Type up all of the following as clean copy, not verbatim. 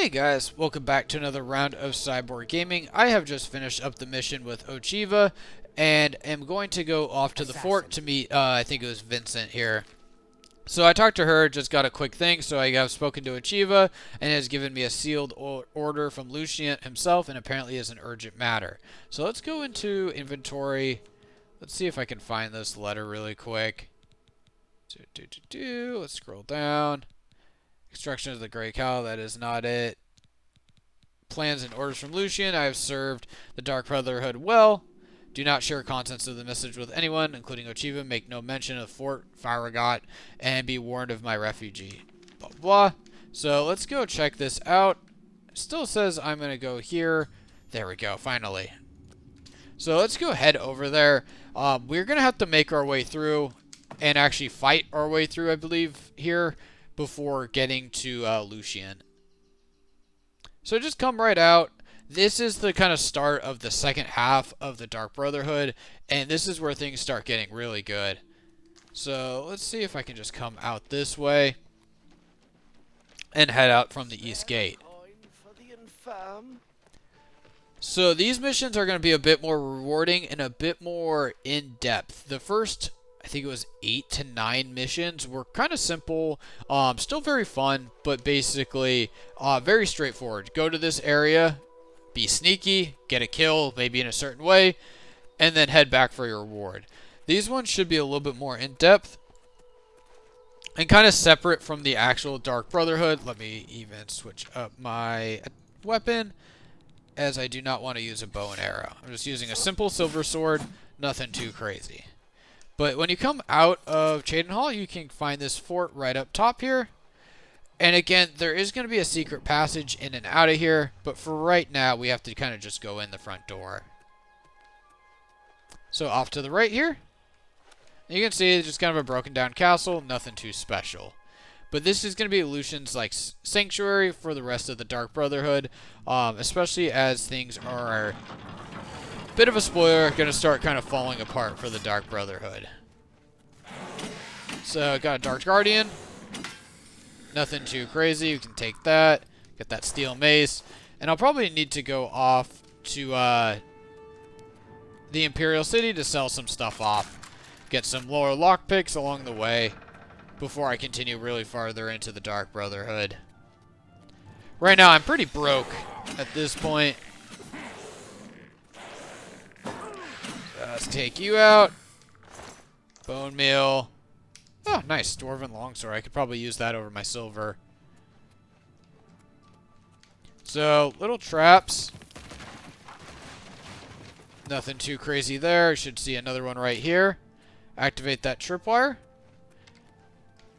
Hey guys, welcome back to another round of Cyborg Gaming. I have just finished up the mission with Ochiva and am going to go off to the fort to meet, I think it was Vincent here. So I talked to her, just got a quick thing, so I have spoken to Ochiva and has given me a sealed order from Lucien himself and apparently is an urgent matter. So let's go into inventory. Let's see if I can find this letter really quick. Let's scroll down. Construction of the Grey Cow, that is not it. Plans and orders from Lucien. I have served the Dark Brotherhood well. Do not share contents of the message with anyone, including Ochiva. Make no mention of Fort Farragut, and be warned of my refugee. Blah, blah. So let's go check this out. It still says I'm going to go here. There we go, finally. So let's go head over there. We're going to have to make our way through and actually fight our way through, I believe, here before getting to Lucien. So just come right out. This is the kind of start of the second half of the Dark Brotherhood, and this is where things start getting really good. So let's see if I can just come out this way and head out from the east gate. So these missions are going to be a bit more rewarding and a bit more in-depth. The first, I think it was 8 to 9 missions, were kind of simple, still very fun, but basically very straightforward. Go to this area, be sneaky, get a kill, maybe in a certain way, and then head back for your reward. These ones should be a little bit more in-depth and kind of separate from the actual Dark Brotherhood. Let me even switch up my weapon, as I do not want to use a bow and arrow. I'm just using a simple silver sword, nothing too crazy. But when you come out of Cheydinhal, you can find this fort right up top here. And again, there is going to be a secret passage in and out of here. But for right now, we have to kind of just go in the front door. So off to the right here. You can see it's just kind of a broken down castle. Nothing too special. But this is going to be Lucien's like sanctuary for the rest of the Dark Brotherhood. Especially as things are... Bit of a spoiler, going to start kind of falling apart for the Dark Brotherhood. So, got a Dark Guardian. Nothing too crazy. You can take that. Get that steel mace. And I'll probably need to go off to the Imperial City to sell some stuff off. Get some lower lockpicks along the way before I continue really farther into the Dark Brotherhood. Right now, I'm pretty broke at this point. Let's take you out. Bone meal. Oh, nice. Dwarven longsword. I could probably use that over my silver. So, little traps. Nothing too crazy there. You should see another one right here. Activate that tripwire.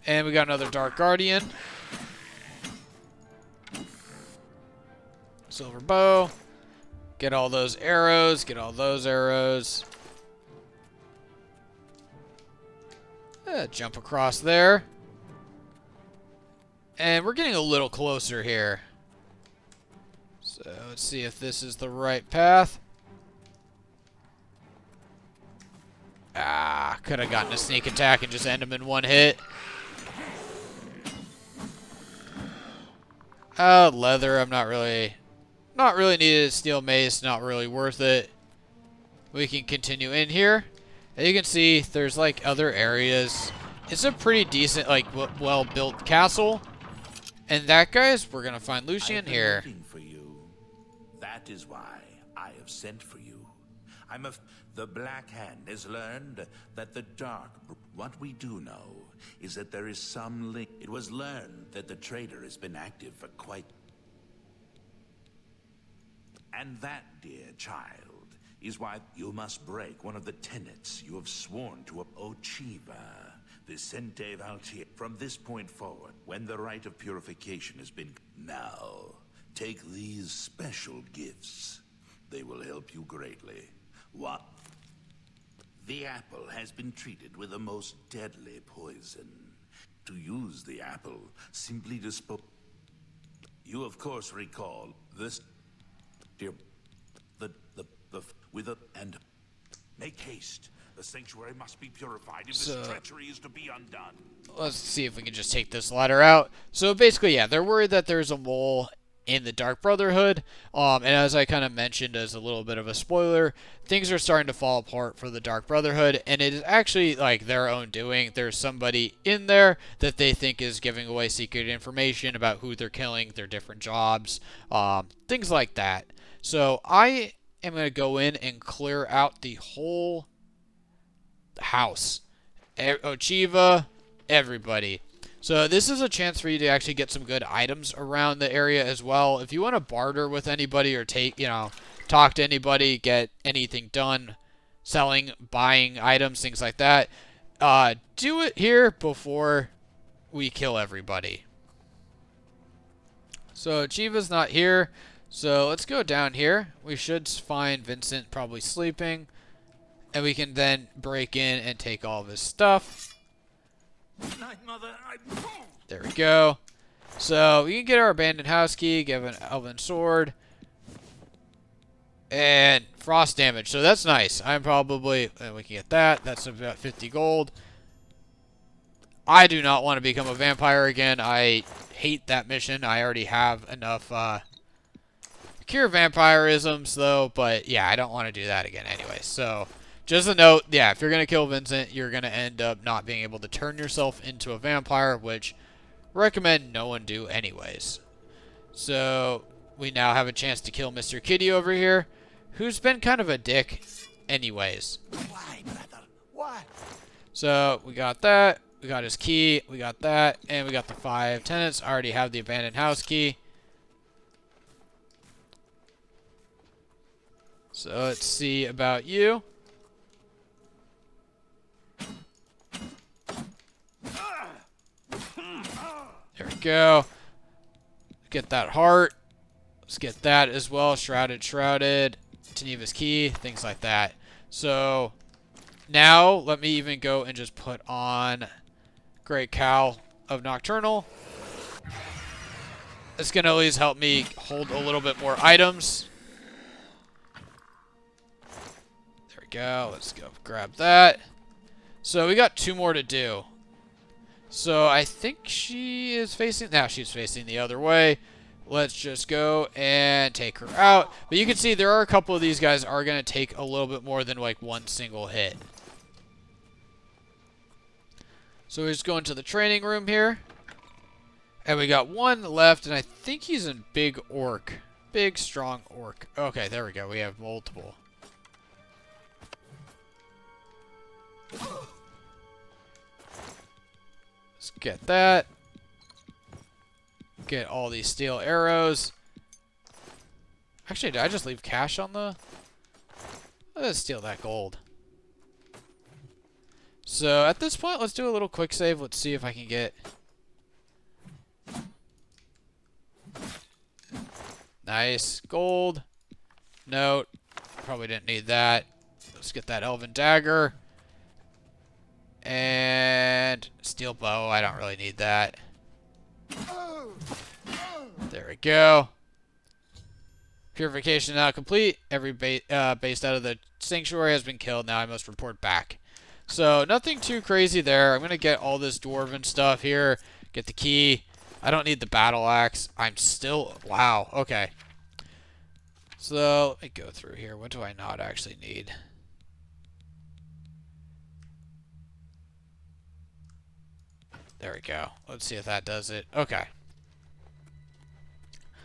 And we got another Dark Guardian. Silver bow. Get all those arrows. Get all those arrows. Jump across there. And we're getting a little closer here. So let's see if this is the right path. Ah, could have gotten a sneak attack and just end him in one hit. Leather, I'm not really needed. Steel mace, not really worth it. We can continue in here. And you can see there's like other areas. It's a pretty decent, like, well-built castle. And that, guys, we're gonna find Lucien here. For you. That is why I have sent for you. The Black Hand has learned that the Dark... What we do know is that there is some link. It was learned that the traitor has been active for quite... And that, dear child, is why you must break one of the tenets you have sworn to Ochiva, Vicente Valtier. From this point forward, when the rite of purification has been... Now, take these special gifts. They will help you greatly. What? The apple has been treated with the most deadly poison. To use the apple, simply dispose... You, of course, recall this... Dear... And make haste. The sanctuary must be purified if this treachery is to be undone. Let's see if we can just take this ladder out. So basically, yeah, they're worried that there's a mole in the Dark Brotherhood. And as I kind of mentioned as a little bit of a spoiler, things are starting to fall apart for the Dark Brotherhood, and it is actually like their own doing. There's somebody in there that they think is giving away secret information about who they're killing, their different jobs, things like that. So I am going to go in and clear out the whole house. Ochiva, everybody. So this is a chance for you to actually get some good items around the area as well. If you want to barter with anybody or talk to anybody, get anything done, selling, buying items, things like that, do it here before we kill everybody. So Chiva's not here, so let's go down here. We should find Vincent probably sleeping, and we can then break in and take all of his stuff. Night, Mother. There we go. So we can get our abandoned house key, give an elven sword, and frost damage. So that's nice. I'm probably, and we can get that. That's about 50 gold. I do not want to become a vampire again. I hate that mission. I already have enough cure vampirisms though, but yeah, I don't want to do that again anyway. So just a note, yeah, if you're going to kill Vincent, you're going to end up not being able to turn yourself into a vampire, which recommend no one do anyways. So we now have a chance to kill Mr. Kitty over here, who's been kind of a dick anyways. Why, brother? Why? So we got that, we got his key, we got that, and we got the 5 tenants. I already have the abandoned house key. So let's see about you. There we go. Get that heart. Let's get that as well. Shrouded. Teneva's key. Things like that. So now let me even go and just put on Great Cowl of Nocturnal. It's going to at least help me hold a little bit more items. There we go. Let's go grab that. So we got 2 more to do. So I think she is facing... Now she's facing the other way. Let's just go and take her out. But you can see there are a couple of these guys are going to take a little bit more than like one single hit. So we just go into the training room here. And we got 1 left, and I think he's in Big Orc. Big, strong Orc. Okay, there we go. We have multiple. Let's get that. Get all these steel arrows. Actually, did I just leave cash on the... Let's steal that gold. So, at this point, let's do a little quick save. Let's see if I can get... Nice. Gold. Note. Probably didn't need that. Let's get that elven dagger. And steel bow. I don't really need that. There we go. Purification now complete. Every based out of the sanctuary has been killed. Now I must report back. So nothing too crazy there. I'm going to get all this dwarven stuff here. Get the key. I don't need the battle axe. I'm still... Wow. Okay. So let me go through here. What do I not actually need? There we go. Let's see if that does it. Okay.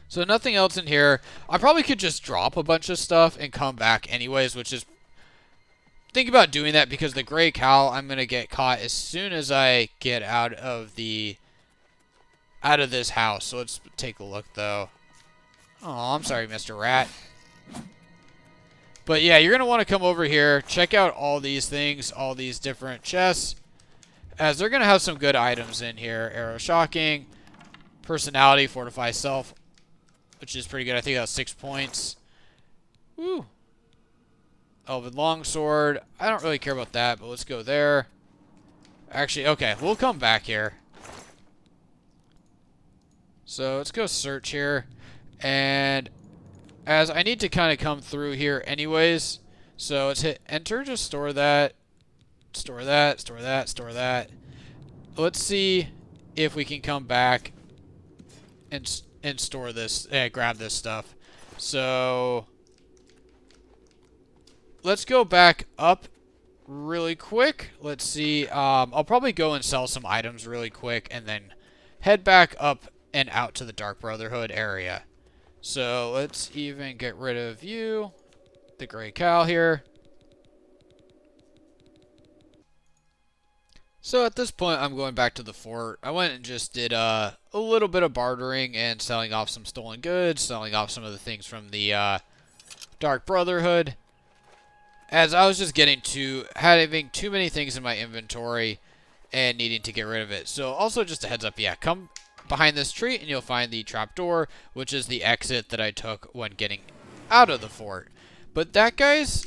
So nothing else in here. I probably could just drop a bunch of stuff and come back anyways, which is... Think about doing that because the Gray Cowl I'm going to get caught as soon as I get out of this house. So let's take a look though. Oh, I'm sorry, Mr. Rat. But yeah, you're going to want to come over here, check out all these things, all these different chests, as they're going to have some good items in here. Arrow Shocking, Personality, Fortify Self, which is pretty good. I think that's 6 points. Woo. Elven Longsword. I don't really care about that, but let's go there. Actually, okay, we'll come back here. So let's go search here. And as I need to kind of come through here anyways, so let's hit enter, just store that, store that, store that, store that. Let's see if we can come back and and store this, grab this stuff. So let's go back up really quick. Let's see. I'll probably go and sell some items really quick and then head back up and out to the Dark Brotherhood area. So let's even get rid of you, the Gray Cow here. So at this point, I'm going back to the fort. I went and just did a little bit of bartering and selling off some stolen goods, selling off some of the things from the Dark Brotherhood. As I was just having too many things in my inventory and needing to get rid of it. So also just a heads up, yeah, come behind this tree and you'll find the trapdoor, which is the exit that I took when getting out of the fort. But that, guys,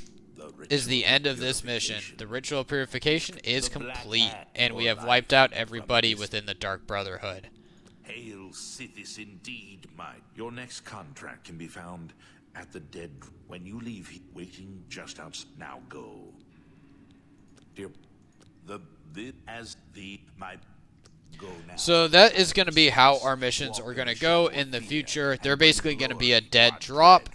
is the end of this mission. The ritual of purification is complete, and we have wiped out everybody within the Dark Brotherhood. Hail Sithis indeed, my. Your next contract can be found at the dead. When you leave, waiting just outside. Now go. Dear, my. Go now. So that is going to be how our missions are going to go in the future. They're basically going to be a dead drop,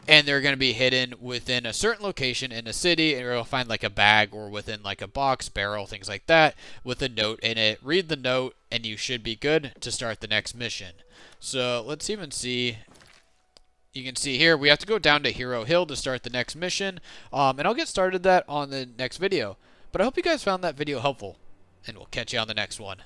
and they're going to be hidden within a certain location in a city, and you'll find like a bag or within like a box, barrel, things like that, with a note in it. Read the note, and you should be good to start the next mission. So let's even see. You can see here, we have to go down to Hero Hill to start the next mission, and I'll get started that on the next video. But I hope you guys found that video helpful, and we'll catch you on the next one.